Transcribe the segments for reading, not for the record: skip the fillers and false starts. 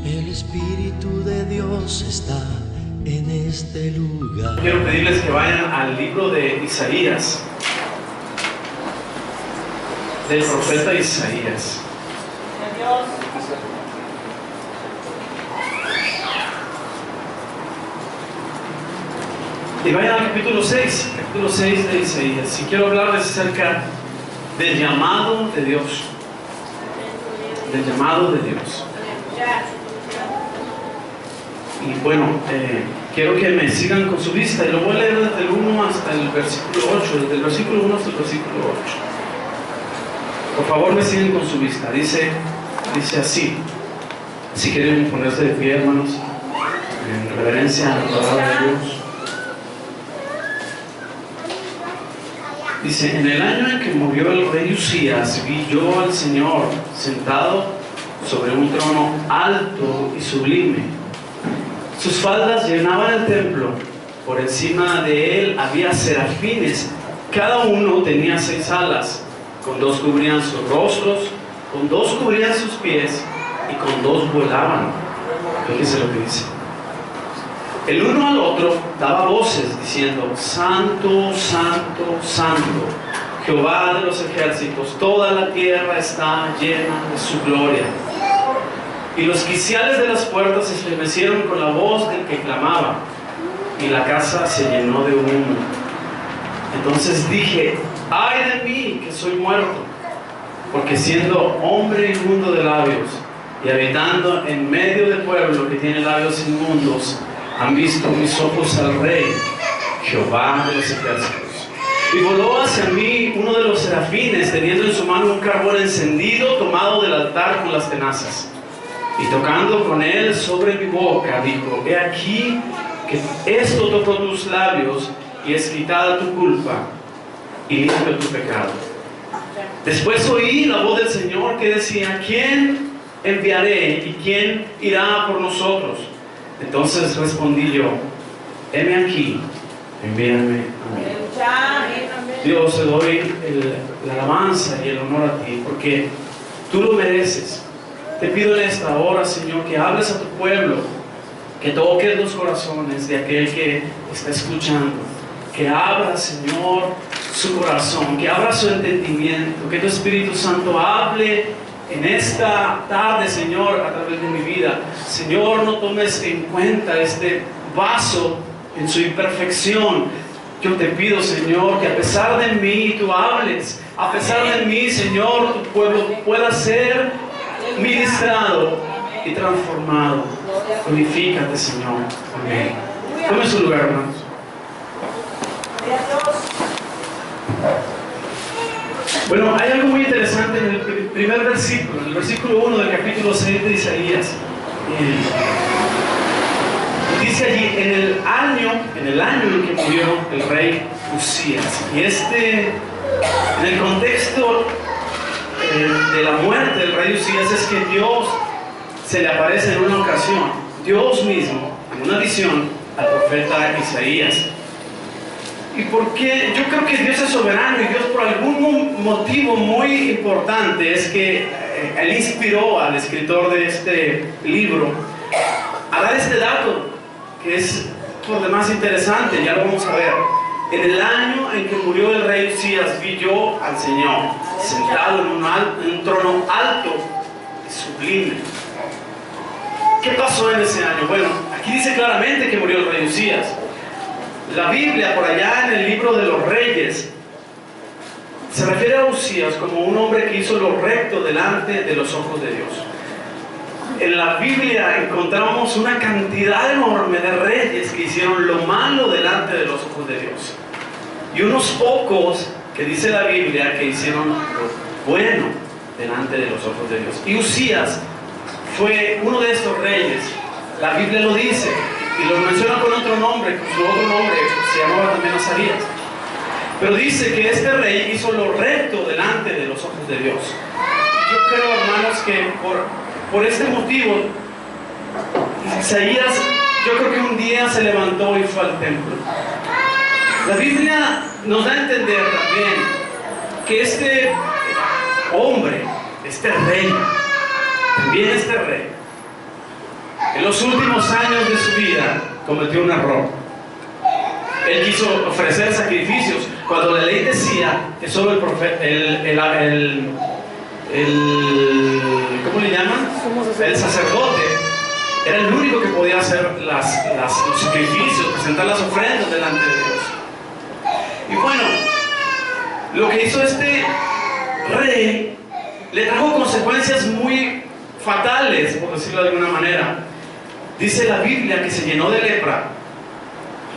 El Espíritu de Dios está en este lugar. Quiero pedirles que vayan al libro de Isaías, del profeta Isaías. Y vayan al capítulo 6 de Isaías. Y quiero hablarles acerca del llamado de Dios. Del llamado de Dios. Y bueno, quiero que me sigan con su vista. Y lo voy a leer desde el 1 hasta el versículo 8. Desde el versículo 1 hasta el versículo 8. Por favor, me siguen con su vista. Dice así. Si quieren ponerse de pie, hermanos, en reverencia a la palabra de Dios. Dice: en el año en que murió el rey Usías, vi yo al Señor sentado sobre un trono alto y sublime. Sus faldas llenaban el templo. Por encima de él había serafines. Cada uno tenía 6 alas. Con 2 cubrían sus rostros, con 2 cubrían sus pies, y con 2 volaban. Fíjense lo que dice. El uno al otro daba voces diciendo: Santo, Santo, Santo, Jehová de los ejércitos, toda la tierra está llena de su gloria. Y los quiciales de las puertas se estremecieron con la voz del que clamaba, y la casa se llenó de humo. Entonces dije: ay de mí, que soy muerto, porque siendo hombre inmundo de labios, y habitando en medio de pueblo que tiene labios inmundos, han visto mis ojos al Rey, Jehová de los ejércitos. Y voló hacia mí uno de los serafines, teniendo en su mano un carbón encendido, tomado del altar con las tenazas. Y tocando con él sobre mi boca, dijo: he aquí que esto tocó tus labios, y es quitada tu culpa, y limpio tu pecado. Después oí la voz del Señor que decía: ¿quién enviaré y quién irá por nosotros? Entonces respondí yo: heme aquí, envíame a mí. Dios, te doy la alabanza y el honor a ti, porque tú lo mereces. Te pido en esta hora, Señor, que hables a tu pueblo, que toques los corazones de aquel que está escuchando, que abra, Señor, su corazón, que abra su entendimiento, que tu Espíritu Santo hable en esta tarde, Señor, a través de mi vida. Señor, no tomes en cuenta este vaso en su imperfección. Yo te pido, Señor, que a pesar de mí tú hables, a pesar de mí, Señor, tu pueblo pueda ser ministrado y transformado. Glorifícate, Señor. Amén. Tome su lugar, hermanos. Bueno, hay algo muy interesante en el primer versículo, en el versículo 1 del capítulo 6 de Isaías. Dice allí: en el año en que murió el rey Usías. Y en el contexto de la muerte del rey Usías, es que Dios se le aparece en una ocasión, Dios mismo, en una visión, al profeta Isaías. ¿Y por qué? Yo creo que Dios es soberano, y Dios, por algún motivo muy importante, es que Él inspiró al escritor de este libro a dar este dato, que es por demás interesante. Ya lo vamos a ver. En el año en que murió el rey Usías, vi yo al Señor sentado en un trono alto y sublime. ¿Qué pasó en ese año? Bueno, aquí dice claramente que murió el rey Usías. La Biblia, por allá en el libro de los Reyes, se refiere a Usías como un hombre que hizo lo recto delante de los ojos de Dios. En la Biblia encontramos una cantidad enorme de reyes que hicieron lo malo delante de los ojos de Dios, y unos pocos que dice la Biblia que hicieron lo bueno delante de los ojos de Dios. Y Usías fue uno de estos reyes. La Biblia lo dice, y lo menciona con otro nombre, con su otro nombre, se llamaba también Azarías. Pero dice que este rey hizo lo recto delante de los ojos de Dios. Yo creo, hermanos, que por este motivo, Isaías, yo creo que un día se levantó y fue al templo. La Biblia nos da a entender también que este hombre, este rey, también este rey, en los últimos años de su vida cometió un error. Él quiso ofrecer sacrificios cuando la ley decía que solo el profeta, ¿cómo le llaman? El sacerdote era el único que podía hacer los sacrificios, presentar las ofrendas delante de Dios. Y bueno, lo que hizo este rey le trajo consecuencias muy fatales, por decirlo de alguna manera. Dice la Biblia que se llenó de lepra,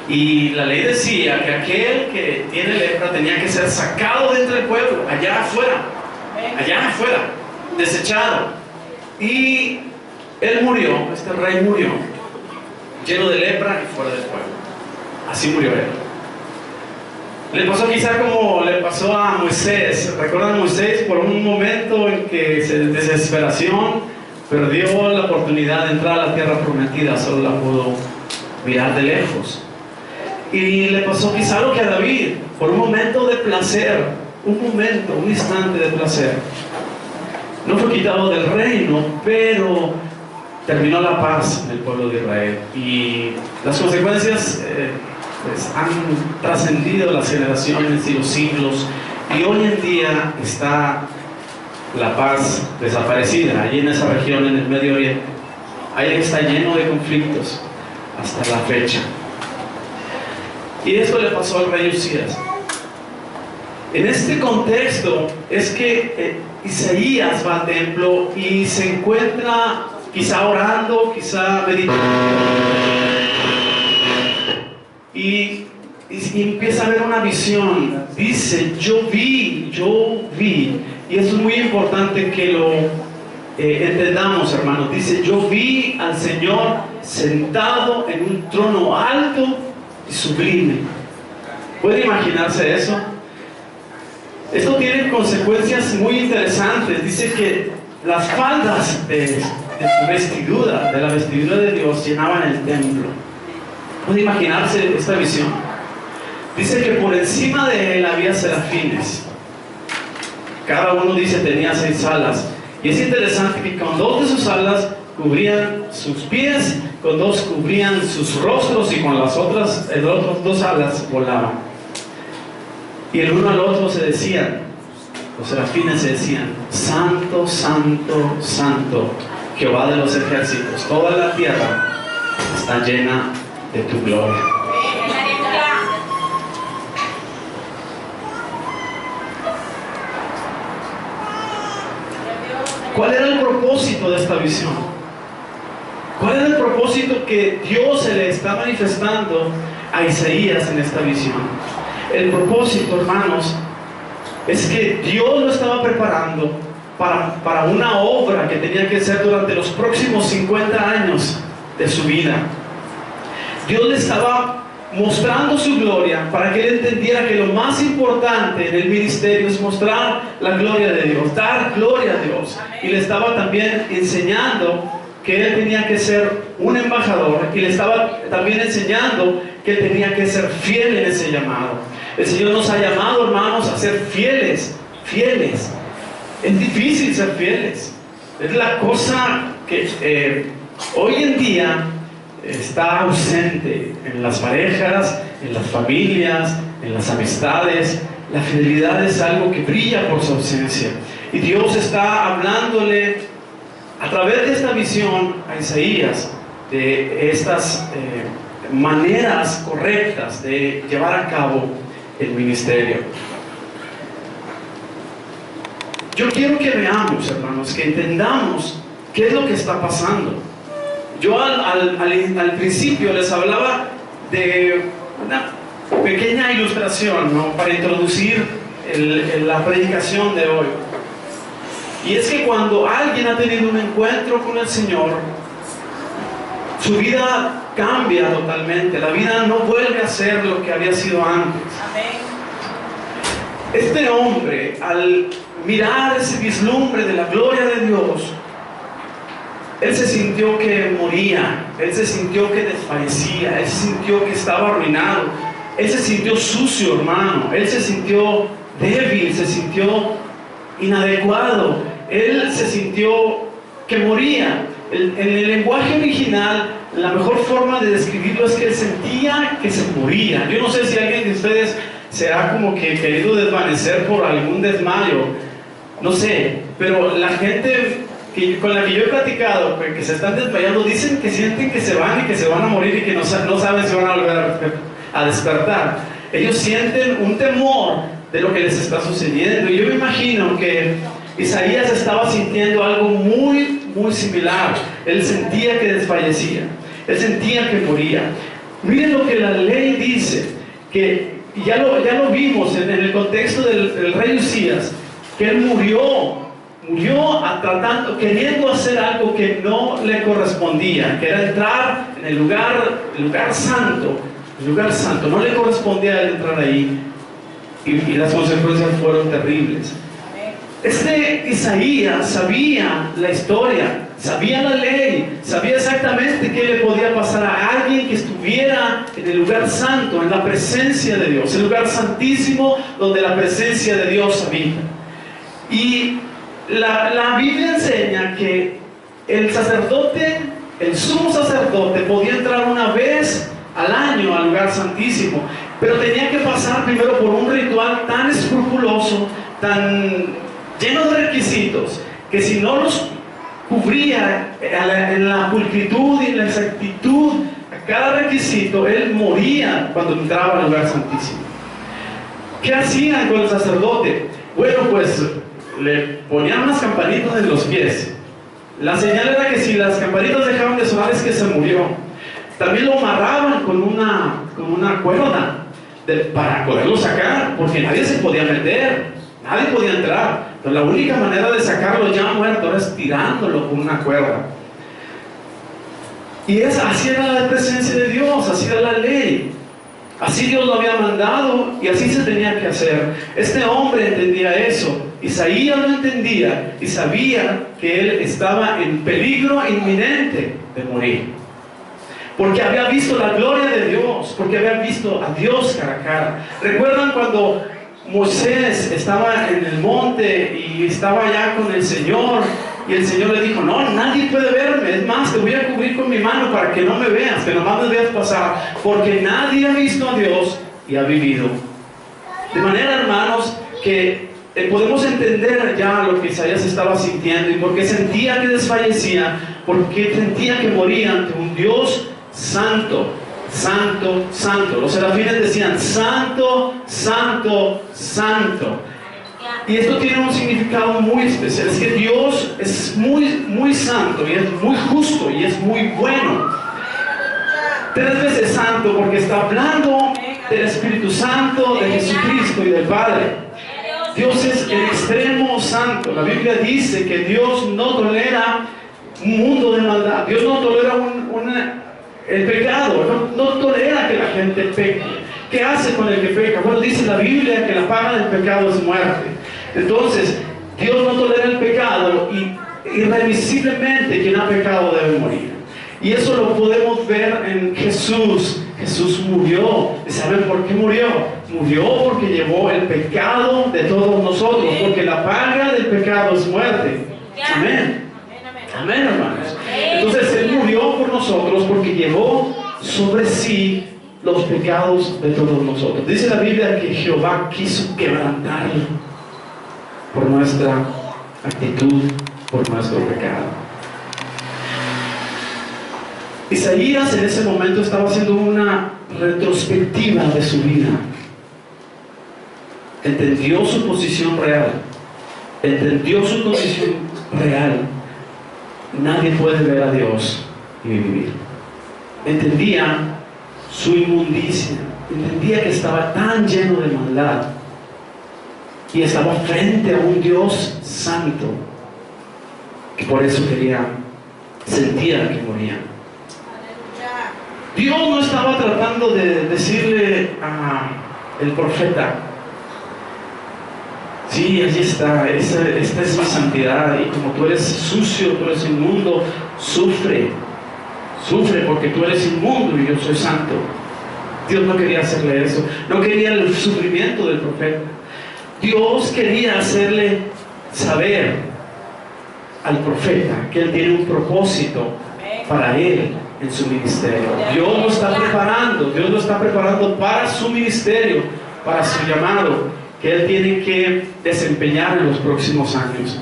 y la ley decía que aquel que tiene lepra tenía que ser sacado de entre el pueblo, allá afuera, desechado. Y él murió, este rey murió, lleno de lepra y fuera del pueblo. Así murió él. Le pasó quizá como le pasó a Moisés. ¿Recuerdan a Moisés? Por un momento en que de desesperación perdió la oportunidad de entrar a la tierra prometida, solo la pudo mirar de lejos. Y le pasó quizá lo que a David, por un momento de placer, un instante de placer. No fue quitado del reino, pero terminó la paz en el pueblo de Israel. Y las consecuencias pues han trascendido las generaciones y los siglos, y hoy en día está la paz desaparecida allí en esa región, en el Medio Oriente. Ahí está lleno de conflictos hasta la fecha. Y esto le pasó al rey Usías. En este contexto es que Isaías va al templo y se encuentra quizá orando, quizá meditando, y empieza a ver una visión. Dice, yo vi, y esto es muy importante que lo entendamos, hermanos. Dice, yo vi al Señor sentado en un trono alto y sublime. ¿Puede imaginarse eso? Esto tiene consecuencias muy interesantes. Dice que las faldas de su vestidura, de la vestidura de Dios, llenaban el templo. ¿Puede imaginarse esta visión? Dice que por encima de él había serafines. Cada uno, dice, tenía 6 alas. Y es interesante que con 2 de sus alas cubrían sus pies, con 2 cubrían sus rostros, y con las otras 2 alas volaban. Y el uno al otro se decían, los serafines se decían, Santo, Santo, Santo, Jehová de los ejércitos, toda la tierra está llena de tu gloria. ¿Cuál era el propósito de esta visión? ¿Cuál era el propósito que Dios se le está manifestando a Isaías en esta visión? El propósito, hermanos, es que Dios lo estaba preparando para una obra que tenía que ser durante los próximos 50 años de su vida. Dios le estaba mostrando su gloria para que él entendiera que lo más importante en el ministerio es mostrar la gloria de Dios, dar gloria a Dios. Y le estaba también enseñando que él tenía que ser un embajador, y le estaba también enseñando que él tenía que ser fiel en ese llamado. El Señor nos ha llamado, hermanos, a ser fieles. Es difícil ser fieles. Es la cosa que hoy en día está ausente en las parejas, en las familias, en las amistades. La fidelidad es algo que brilla por su ausencia. Y Dios está hablándole a través de esta visión a Isaías de estas maneras correctas de llevar a cabo el ministerio. Yo quiero que veamos, hermanos, que entendamos qué es lo que está pasando. Yo al principio les hablaba de una pequeña ilustración, ¿no?, para introducir la predicación de hoy. Y es que cuando alguien ha tenido un encuentro con el Señor, su vida cambia totalmente. La vida no vuelve a ser lo que había sido antes. Este hombre, al mirar ese vislumbre de la gloria de Dios, él se sintió que moría, él se sintió que desfallecía, él se sintió que estaba arruinado, él se sintió sucio, hermano, él se sintió débil, se sintió inadecuado, él se sintió que moría. en el lenguaje original, la mejor forma de describirlo es que él sentía que se moría. Yo no sé si alguien de ustedes se ha como que querido desvanecer por algún desmayo, no sé, pero la gente con la que yo he platicado, que se están desmayando, dicen que sienten que se van y que se van a morir y que no saben si van a volver a despertar. Ellos sienten un temor de lo que les está sucediendo, y yo me imagino que Isaías estaba sintiendo algo muy, muy similar. Él sentía que desfallecía, él sentía que moría. Miren lo que la ley dice, que ya lo vimos en el contexto del rey Usías, que él murió queriendo hacer algo que no le correspondía, que era entrar en el lugar santo. El lugar santo no le correspondía a él entrar ahí, y las consecuencias fueron terribles. Este Isaías sabía la historia, sabía la ley, sabía exactamente qué le podía pasar a alguien que estuviera en el lugar santo, en la presencia de Dios, el lugar santísimo donde la presencia de Dios habita. Y la Biblia enseña que el sumo sacerdote podía entrar una vez al año al lugar santísimo, pero tenía que pasar primero por un ritual tan escrupuloso, tan lleno de requisitos, que si no los cubría en la pulcritud y en la exactitud a cada requisito, él moría cuando entraba al lugar santísimo. ¿Qué hacían con el sacerdote? Bueno, pues le ponían unas campanitas en los pies. La señal era que si las campanitas dejaban de sonar es que se murió. También lo amarraban con una cuerda para poderlo sacar, porque nadie se podía meter, nadie podía entrar. Pero la única manera de sacarlo ya muerto era estirándolo con una cuerda. Y así era la presencia de Dios, así era la ley. Así Dios lo había mandado y así se tenía que hacer. Este hombre entendía eso. Isaías lo entendía y sabía que él estaba en peligro inminente de morir. Porque había visto la gloria de Dios, porque había visto a Dios cara a cara. ¿Recuerdan cuando Moisés estaba en el monte y estaba allá con el Señor? Y el Señor le dijo: no, nadie puede verme, es más, te voy a cubrir con mi mano para que no me veas, que nomás me veas pasar, porque nadie ha visto a Dios y ha vivido. De manera, hermanos, que podemos entender ya lo que Isaías estaba sintiendo y por qué sentía que desfallecía, porque sentía que moría ante un Dios santo, santo, santo. Los serafines decían: santo, santo, santo. Y esto tiene un significado muy especial. Es que Dios es muy, muy santo, y es muy justo, y es muy bueno. 3 veces santo, porque está hablando del Espíritu Santo, de Jesucristo y del Padre. Dios es el extremo santo. La Biblia dice que Dios no tolera un mundo de maldad. Dios no tolera el pecado, no tolera que la gente peque. ¿Qué hace con el que peca? Bueno, dice la Biblia que la paga del pecado es muerte. Entonces, Dios no tolera el pecado, y irremisiblemente quien ha pecado debe morir. Y eso lo podemos ver en Jesús. Jesús murió. ¿Y saben por qué murió? Murió porque llevó el pecado de todos nosotros, porque la paga del pecado es muerte. Amén. Amén, hermanos. Entonces Él murió por nosotros porque llevó sobre sí los pecados de todos nosotros. Dice la Biblia que Jehová quiso quebrantarlo por nuestra actitud, por nuestro pecado. Isaías en ese momento estaba haciendo una retrospectiva de su vida. Entendió su posición real, entendió su condición real. Nadie puede ver a Dios y vivir. Entendía su inmundicia, entendía que estaba tan lleno de maldad y estaba frente a un Dios santo, que por eso sentía que moría. Dios no estaba tratando de decirle al profeta: sí, allí está, esta es mi santidad, y como tú eres sucio, tú eres inmundo, sufre porque tú eres inmundo y yo soy santo. Dios no quería hacerle eso, no quería el sufrimiento del profeta. Dios quería hacerle saber al profeta que él tiene un propósito para él en su ministerio. Dios lo está preparando para su ministerio, para su llamado, que él tiene que desempeñar en los próximos años.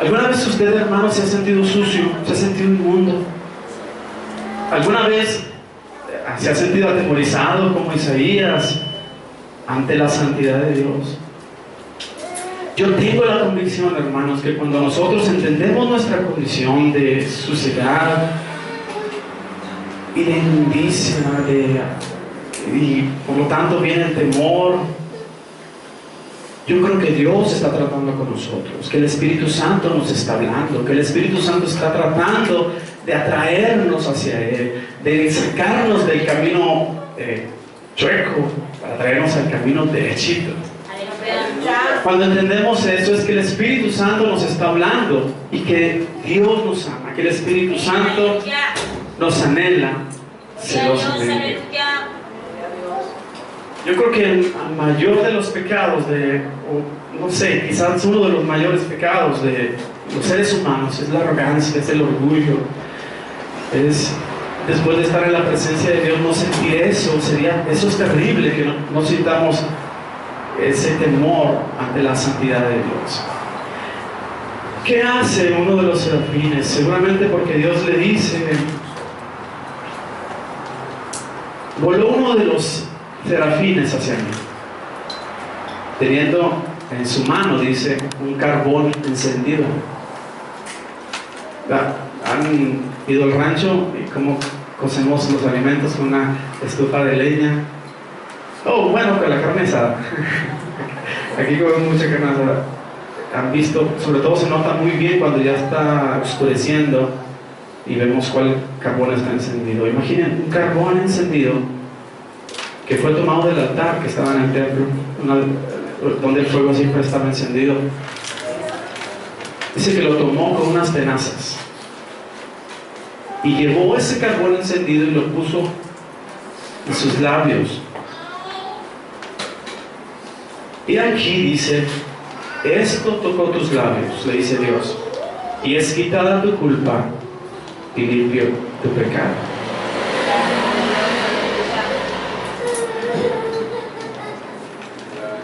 ¿Alguna vez usted, hermano, se ha sentido sucio, se ha sentido inmundo? ¿Alguna vez se ha sentido atemorizado como Isaías ante la santidad de Dios? Yo tengo la convicción, hermanos, que cuando nosotros entendemos nuestra condición de suciedad y de inmundicia, y por lo tanto viene el temor, yo creo que Dios está tratando con nosotros, que el Espíritu Santo nos está hablando, que el Espíritu Santo está tratando de atraernos hacia Él, de sacarnos del camino chueco para traernos al camino derechito. Cuando entendemos eso, es que el Espíritu Santo nos está hablando y que Dios nos ama, que el Espíritu Santo nos anhela celosamente. Yo creo que el mayor de los pecados no sé, quizás uno de los mayores pecados de los seres humanos es la arrogancia, es el orgullo, es después de estar en la presencia de Dios no sentir eso. Eso es terrible, que no sintamos ese temor ante la santidad de Dios. ¿Qué hace uno de los serafines? Seguramente porque Dios le dice, voló uno de los serafines hacia mí, teniendo en su mano, dice, un carbón encendido. ¿Han ido al rancho y cómo cocemos los alimentos con una estufa de leña? Oh, bueno, con la carne asada. Aquí comemos mucha carne asada. Han visto, sobre todo se nota muy bien cuando ya está oscureciendo y vemos cuál carbón está encendido. Imaginen un carbón encendido que fue tomado del altar que estaba en el templo, donde el fuego siempre estaba encendido. Dice que lo tomó con unas tenazas y llevó ese carbón encendido y lo puso en sus labios. Y aquí dice, esto tocó tus labios, le dice Dios, y es quitada tu culpa y limpio tu pecado.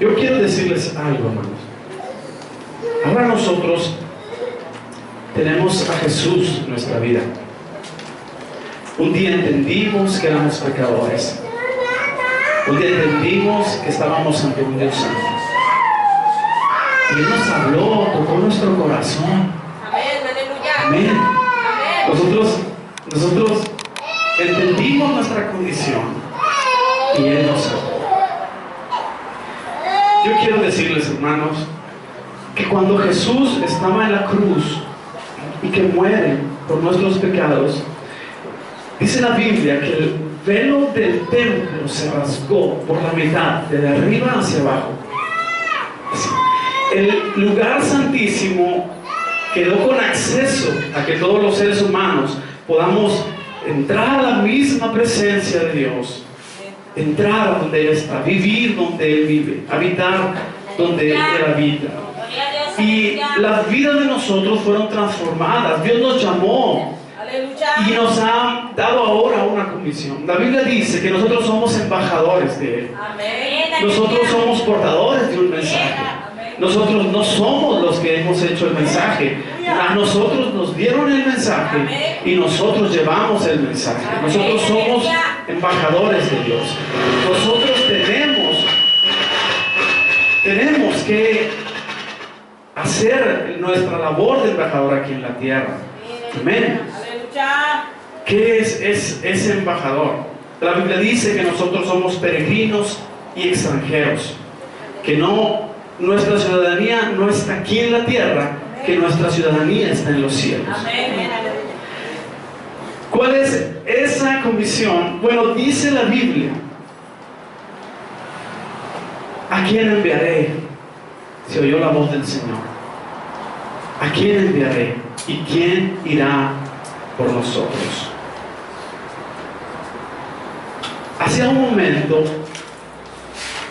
Yo quiero decirles algo, hermanos. Ahora nosotros tenemos a Jesús en nuestra vida. Un día entendimos que éramos pecadores. Un día entendimos que estábamos ante un Dios santo. Y Él nos habló, tocó nuestro corazón. Amén. Nosotros entendimos nuestra condición y Él nos habló. Yo quiero decirles, hermanos, que cuando Jesús estaba en la cruz y que muere por nuestros pecados, dice la Biblia que el velo del templo se rasgó por la mitad, de arriba hacia abajo. El lugar santísimo quedó con acceso a que todos los seres humanos podamos entrar a la misma presencia de Dios, entrar a donde Él está, vivir donde Él vive, habitar donde Él habita. Y las vidas de nosotros fueron transformadas. Dios nos llamó y nos ha dado ahora una comisión. La Biblia dice que nosotros somos embajadores de Él. Nosotros somos portadores de un mensaje. Nosotros no somos los que hemos hecho el mensaje. A nosotros nos dieron el mensaje y nosotros llevamos el mensaje. Nosotros somos embajadores de Dios. Nosotros tenemos que hacer nuestra labor de embajador aquí en la tierra. Amén. ¿Qué es ese embajador? La Biblia dice que nosotros somos peregrinos y extranjeros, que nuestra ciudadanía no está aquí en la tierra, que nuestra ciudadanía está en los cielos. ¿Cuál es esa comisión? Bueno, dice la Biblia, ¿a quién enviaré? Se oyó la voz del Señor. ¿A quién enviaré? ¿Y quién irá por nosotros? Hacía un momento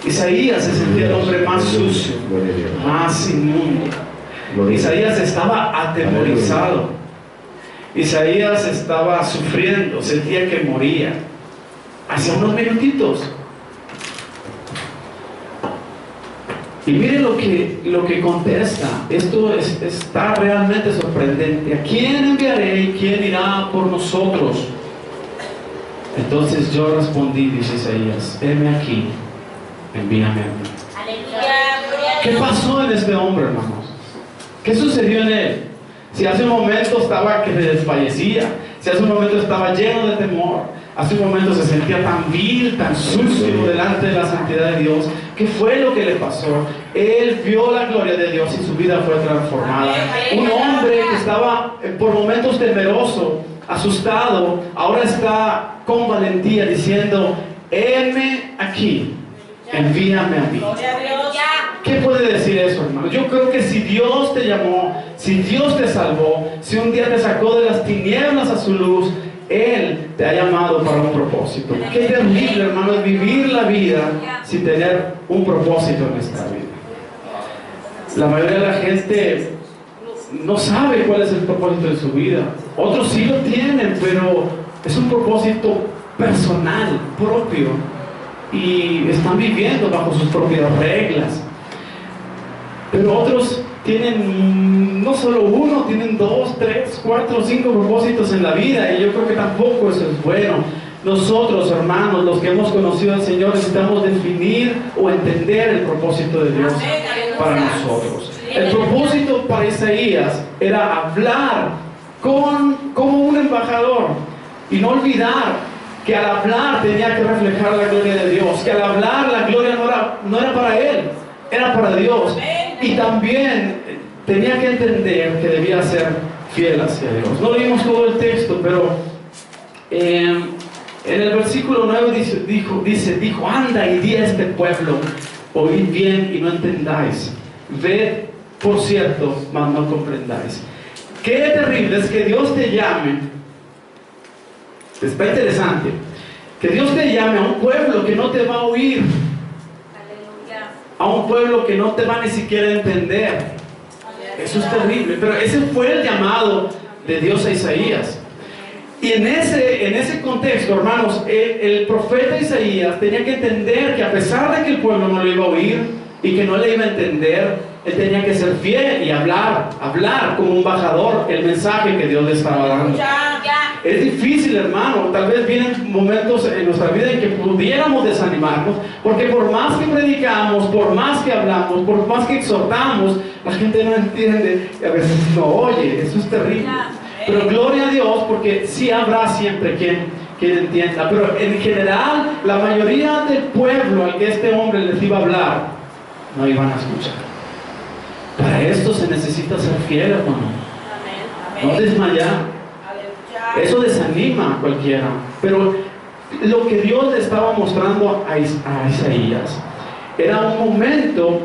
Isaías se sentía el hombre más sucio, más inmundo. Isaías estaba atemorizado. Isaías estaba sufriendo, sentía que moría. Hace unos minutitos. Y mire lo que contesta. Esto está realmente sorprendente. ¿A quién enviaré y quién irá por nosotros? Entonces yo respondí, dice Isaías, heme aquí, envíame a mí. ¿Qué pasó en este hombre, hermanos? ¿Qué sucedió en él? Si hace un momento estaba que se desfallecía, si hace un momento estaba lleno de temor, hace un momento se sentía tan vil, tan sucio delante de la santidad de Dios. ¿Qué fue lo que le pasó? Él vio la gloria de Dios y su vida fue transformada. Un hombre que estaba por momentos temeroso, asustado, ahora está con valentía diciendo, heme aquí, envíame a mí. ¿Qué puede decir eso, hermano? Yo creo que si Dios te llamó, si Dios te salvó, si un día te sacó de las tinieblas a su luz, Él te ha llamado para un propósito. Qué terrible, hermano, es vivir la vida sin tener un propósito en nuestra vida. La mayoría de la gente no sabe cuál es el propósito de su vida. Otros sí lo tienen, pero es un propósito personal, propio, y están viviendo bajo sus propias reglas. Pero otros tienen no solo uno, tienen 2, 3, 4, 5 propósitos en la vida, y yo creo que tampoco eso es bueno. Nosotros, hermanos, los que hemos conocido al Señor, necesitamos definir o entender el propósito de Dios para nosotros. El propósito para Isaías era hablar como un embajador y no olvidar que al hablar tenía que reflejar la gloria de Dios, que al hablar la gloria no era para él, era para Dios. Y también tenía que entender que debía ser fiel hacia Dios. No leímos todo el texto, pero en el versículo 9 dijo, anda y di a este pueblo, oíd bien y no entendáis, ved por cierto, mas no comprendáis. Qué terrible es que Dios te llame. Está interesante que Dios te llame a un pueblo que no te va a oír, a un pueblo que no te va ni siquiera a entender. Eso es terrible, pero ese fue el llamado de Dios a Isaías. Y en ese contexto, hermanos, el profeta Isaías tenía que entender que a pesar de que el pueblo no lo iba a oír y que no le iba a entender, él tenía que ser fiel y hablar como un embajador el mensaje que Dios le estaba dando. Es difícil, hermano. Tal vez vienen momentos en nuestra vida en que pudiéramos desanimarnos, porque por más que predicamos, por más que hablamos, por más que exhortamos, la gente no entiende y a veces no oye. Eso es terrible. Pero gloria a Dios, porque sí habrá siempre quien entienda. Pero en general, la mayoría del pueblo al que este hombre les iba a hablar, no iban a escuchar. Para esto se necesita ser fiel, hermano. No desmayar. Eso desanima a cualquiera. Pero lo que Dios le estaba mostrando a Isaías era un momento,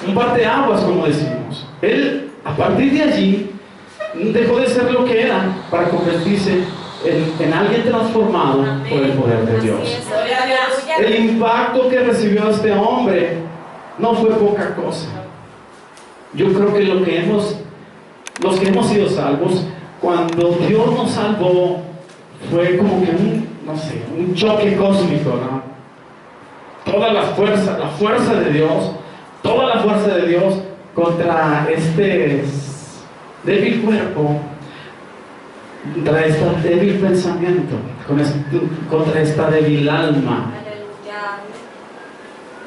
un parteaguas, como decimos. Él, a partir de allí, dejó de ser lo que era para convertirse en alguien transformado por el poder de Dios. El impacto que recibió este hombre no fue poca cosa. Yo creo que los que hemos sido salvos, cuando Dios nos salvó, fue como que un choque cósmico, ¿no? Toda la fuerza de Dios contra este débil cuerpo, contra este débil pensamiento, contra esta débil alma.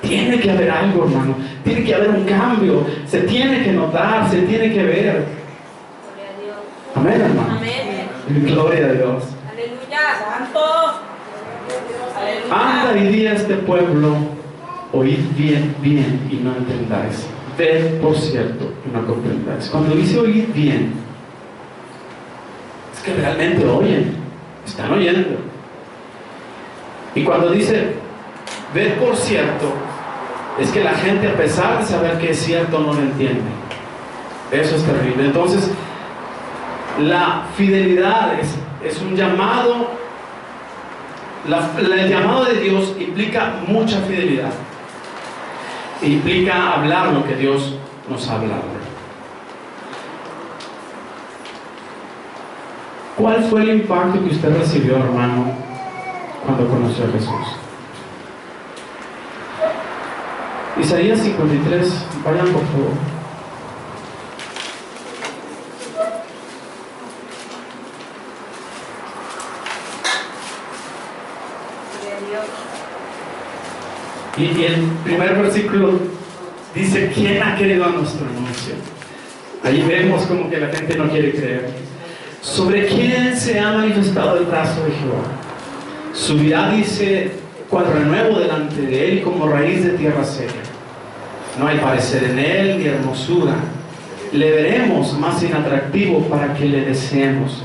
Tiene que haber algo, hermano. Tiene que haber un cambio. Se tiene que notar, se tiene que ver. Amén, hermano. Amén. Gloria a Dios. Aleluya, santo. Anda y di a este pueblo, oíd bien y no entendáis. Ved por cierto y no comprendáis. Cuando dice oíd bien, es que realmente oyen. Están oyendo. Y cuando dice ved por cierto, es que la gente, a pesar de saber que es cierto, no lo entiende. Eso es terrible. Entonces, la fidelidad es un llamado. El llamado de Dios implica mucha fidelidad. Implica hablar lo que Dios nos ha hablado. ¿Cuál fue el impacto que usted recibió, hermano, cuando conoció a Jesús? Isaías 53, vayan por favor. Y el primer versículo dice: ¿quién ha querido a nuestro anuncio? Ahí vemos como que la gente no quiere creer. ¿Sobre quién se ha manifestado el brazo de Jehová? Subirá, dice, cual renuevo delante de él, como raíz de tierra seca. No hay parecer en él ni hermosura. Le veremos más inatractivo para que le deseemos.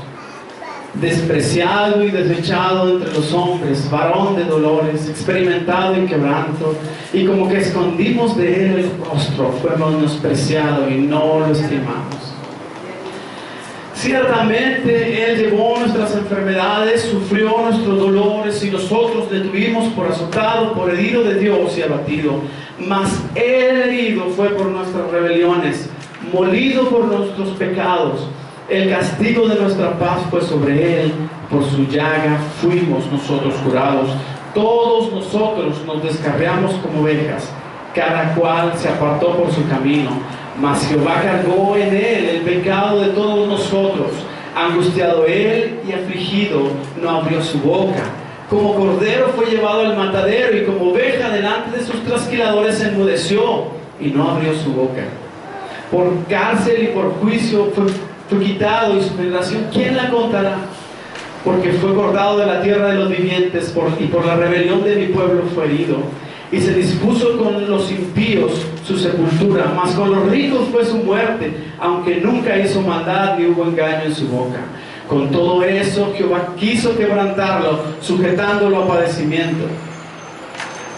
Despreciado y desechado entre los hombres, varón de dolores, experimentado en quebranto, y como que escondimos de él el rostro, fue menospreciado y no lo estimamos. Ciertamente él llevó nuestras enfermedades, sufrió nuestros dolores, y nosotros le tuvimos por azotado, por herido de Dios y abatido. Mas él herido fue por nuestras rebeliones, molido por nuestros pecados. El castigo de nuestra paz fue sobre él, por su llaga fuimos nosotros curados. Todos nosotros nos descarriamos como ovejas, cada cual se apartó por su camino, mas Jehová cargó en él el pecado de todos nosotros. Angustiado él y afligido, no abrió su boca. Como cordero fue llevado al matadero, y como oveja delante de sus trasquiladores enmudeció, y no abrió su boca. Por cárcel y por juicio fue quitado, y su generación, ¿quién la contará? Porque fue cortado de la tierra de los vivientes, y por la rebelión de mi pueblo fue herido. Y se dispuso con los impíos su sepultura, mas con los ricos fue su muerte, aunque nunca hizo maldad ni hubo engaño en su boca. Con todo eso Jehová quiso quebrantarlo, sujetándolo a padecimiento.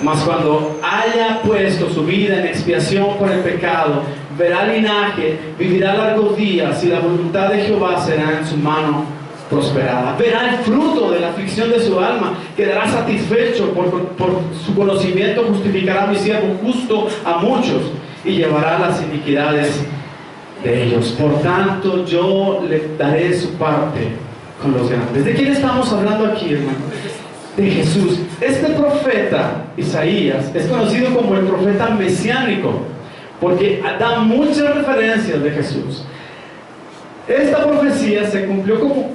Mas cuando haya puesto su vida en expiación por el pecado, verá linaje, vivirá largos días, y la voluntad de Jehová será en su mano prosperada. Verá el fruto de la aflicción de su alma, quedará satisfecho, por su conocimiento justificará a mi siervo justo a muchos, y llevará las iniquidades de ellos. Por tanto, yo le daré su parte con los grandes. ¿De quién estamos hablando aquí, hermano? De Jesús. Este profeta, Isaías, es conocido como el profeta mesiánico, porque da muchas referencias de Jesús. Esta profecía se cumplió como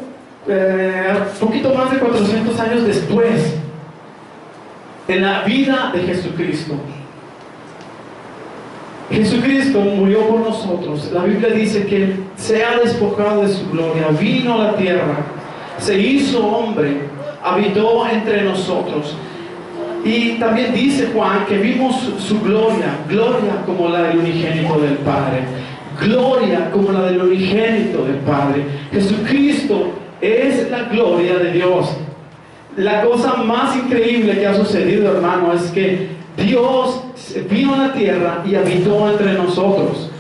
poquito más de 400 años después, en la vida de Jesucristo. Jesucristo murió por nosotros. La Biblia dice que Él se ha despojado de su gloria, vino a la tierra, se hizo hombre, habitó entre nosotros. Y también dice Juan que vimos su gloria, gloria como la del unigénito del Padre, gloria como la del unigénito del Padre. Jesucristo es la gloria de Dios. La cosa más increíble que ha sucedido, hermano, es que Dios vino a la tierra y habitó entre nosotros.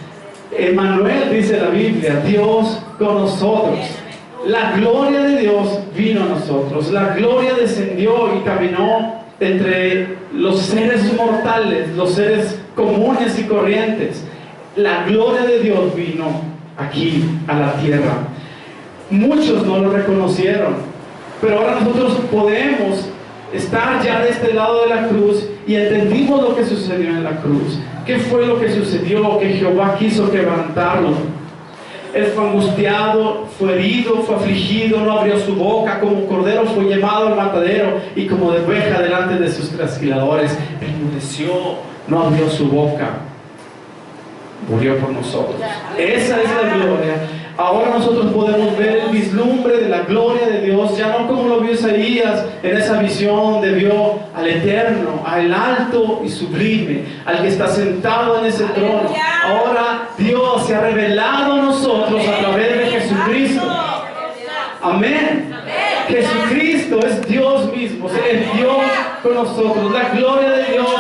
Emmanuel, dice la Biblia, Dios con nosotros. La gloria de Dios vino a nosotros. La gloria descendió y caminó entre los seres mortales, los seres comunes y corrientes. La gloria de Dios vino aquí a la tierra. Muchos no lo reconocieron, pero ahora nosotros podemos estar ya de este lado de la cruz y entendimos lo que sucedió en la cruz. ¿Qué fue lo que sucedió? Que Jehová quiso quebrantarlo. Él fue angustiado, fue herido, fue afligido, no abrió su boca. Como cordero fue llevado al matadero, y como de oveja delante de sus trasquiladores enmudeció, no abrió su boca. Murió por nosotros. Esa es la gloria. Ahora nosotros podemos ver el vislumbre de la gloria de Dios, ya no como lo vio Isaías en esa visión donde vio al Eterno, al alto y sublime, al que está sentado en ese trono. Ahora Dios se ha revelado a nosotros a través de Jesucristo. Amén. Jesucristo es Dios mismo, es Dios con nosotros. La gloria de Dios,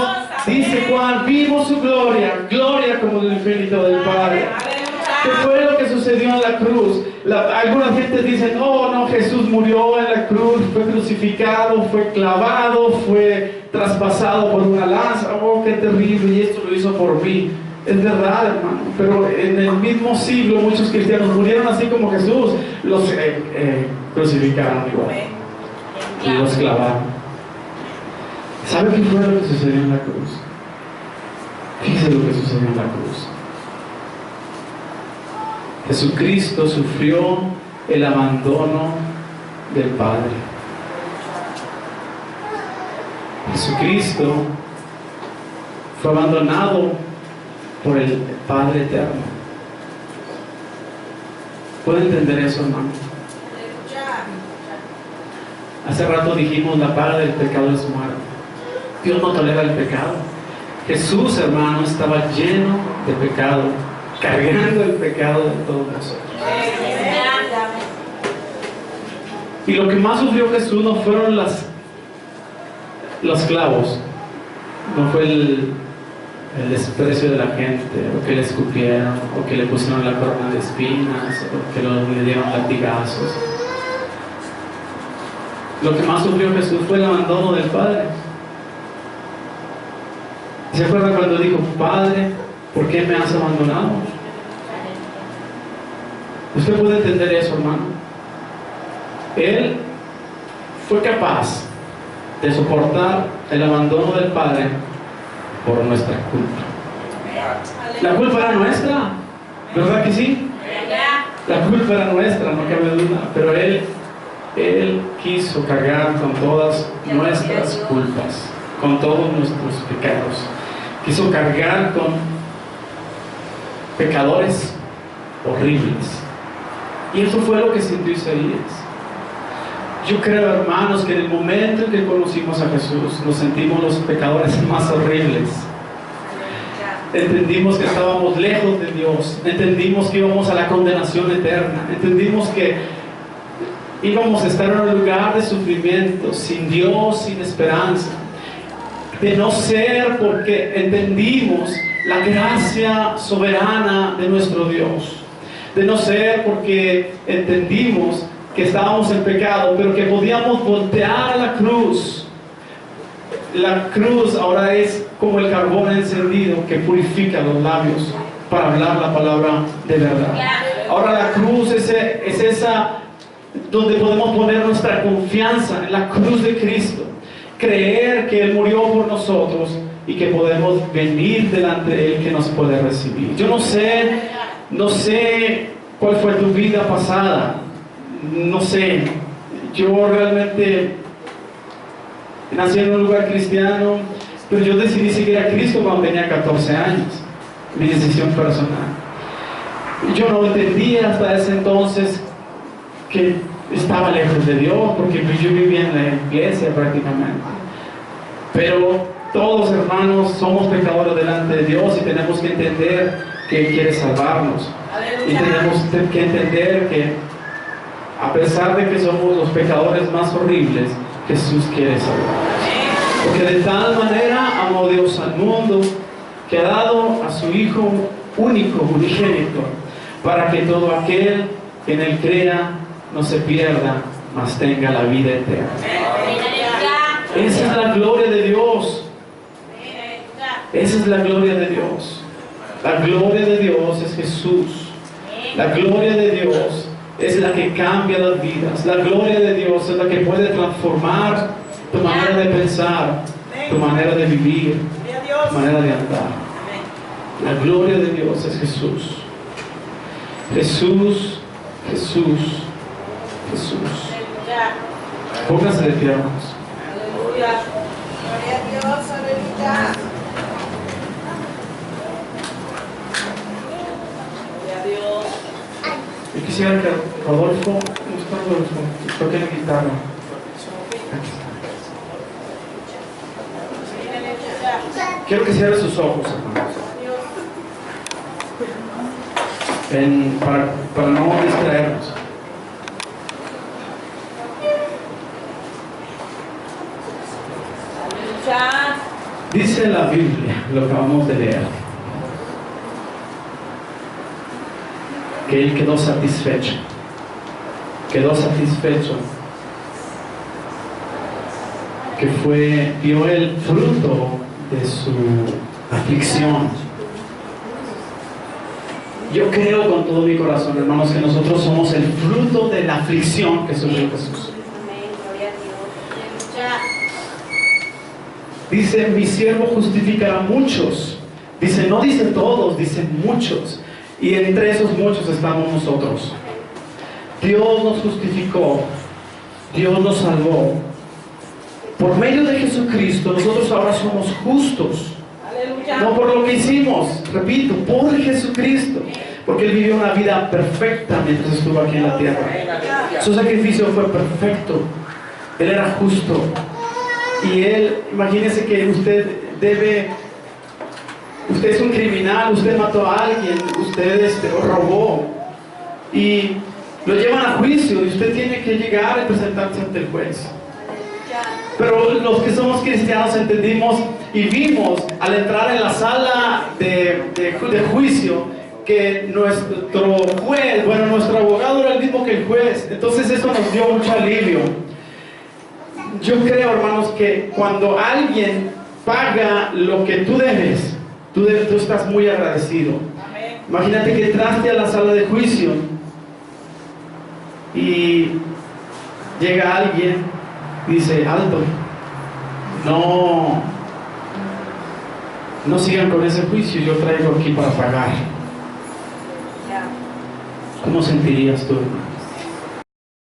dice Juan, vimos su gloria, gloria como el infinito del Padre. ¿Qué fue lo que sucedió en la cruz? Algunas gentes dicen, oh no, Jesús murió en la cruz, fue crucificado, fue clavado, fue traspasado por una lanza. Oh, qué terrible, y esto lo hizo por mí. Es verdad, hermano, pero en el mismo siglo muchos cristianos murieron así como Jesús, los crucificaron igual y los clavaron. ¿Sabe qué fue lo que sucedió en la cruz? Fíjese lo que sucedió en la cruz. Jesucristo sufrió el abandono del Padre. Jesucristo fue abandonado por el Padre eterno. ¿Puede entender eso, hermano? Hace rato dijimos, la paga del pecado es muerte. Dios no tolera el pecado. Jesús, hermano, estaba lleno de pecado, cargando el pecado de todos nosotros. Y lo que más sufrió Jesús no fueron los clavos, no fue el desprecio de la gente, o que le escupieron, o que le pusieron la corona de espinas, o que le dieron latigazos. Lo que más sufrió Jesús fue el abandono del Padre. ¿Se acuerdan cuando dijo, Padre, ¿por qué me has abandonado? Usted puede entender eso, hermano. Él fue capaz de soportar el abandono del Padre por nuestra culpa. La culpa era nuestra, ¿verdad que sí? La culpa era nuestra, no cabe duda, pero Él quiso cargar con todas nuestras culpas, con todos nuestros pecados. Quiso cargar con pecadores horribles. Y eso fue lo que sintió Isaías. Yo creo, hermanos, que en el momento en que conocimos a Jesús, nos sentimos los pecadores más horribles. Entendimos que estábamos lejos de Dios. Entendimos que íbamos a la condenación eterna. Entendimos que íbamos a estar en un lugar de sufrimiento, sin Dios, sin esperanza. De no ser porque entendimos la gracia soberana de nuestro Dios. De no ser porque entendimos que estábamos en pecado, pero que podíamos voltear a la cruz. La cruz ahora es como el carbón encendido que purifica los labios para hablar la palabra de verdad. Ahora la cruz es esa donde podemos poner nuestra confianza en la cruz de Cristo, creer que Él murió por nosotros y que podemos venir delante de Él, que nos puede recibir. Yo no sé cuál fue tu vida pasada, no sé. Yo realmente nací en un lugar cristiano, pero yo decidí seguir a Cristo cuando tenía 14 años, mi decisión personal. Yo no entendía hasta ese entonces que estaba lejos de Dios, porque yo vivía en la iglesia prácticamente. Pero todos, hermanos, somos pecadores delante de Dios y tenemos que entender que Él quiere salvarnos. Y tenemos que entender que a pesar de que somos los pecadores más horribles, Jesús quiere salvarnos. Porque de tal manera amó Dios al mundo, que ha dado a su Hijo único, unigénito, para que todo aquel que en Él crea no se pierda, mas tenga la vida eterna. Esa es la gloria de Dios. Esa es la gloria de Dios. La gloria de Dios es Jesús. La gloria de Dios es la que cambia las vidas. La gloria de Dios es la que puede transformar tu manera de pensar, tu manera de vivir, tu manera de andar. La gloria de Dios es Jesús. Jesús, Jesús, Jesús. Póngase de pie, hermanos. Gloria a Dios, aleluya. Gloria a Dios. Yo quisiera que Rodolfo, toque la guitarra. Quiero que cierre sus ojos, hermanos. Para no distraernos. Dice la Biblia, lo acabamos de leer, que Él quedó satisfecho, que vio el fruto de su aflicción, Yo creo con todo mi corazón, hermanos, que nosotros somos el fruto de la aflicción que sufrió Jesús. Amén, gloria a Dios. Dice, mi siervo justificará a muchos. Dice, no dice todos, dice muchos. Y entre esos muchos estamos nosotros. Dios nos justificó. Dios nos salvó. Por medio de Jesucristo, nosotros ahora somos justos. Aleluya. No por lo que hicimos, repito, por Jesucristo. Porque Él vivió una vida perfecta mientras estuvo aquí en la tierra. Su sacrificio fue perfecto. Él era justo. Y Él, imagínese que usted es un criminal, usted mató a alguien, usted robó. Y lo llevan a juicio y usted tiene que llegar y presentarse ante el juez. Pero los que somos cristianos entendimos y vimos al entrar en la sala de juicio que nuestro juez, nuestro abogado era el mismo que el juez. Entonces eso nos dio mucho alivio. Yo creo, hermanos, que cuando alguien paga lo que tú debes, tú estás muy agradecido. Imagínate que entraste a la sala de juicio y llega alguien y dice, alto, no sigan con ese juicio, yo traigo aquí para pagar. ¿Cómo sentirías tú, hermano?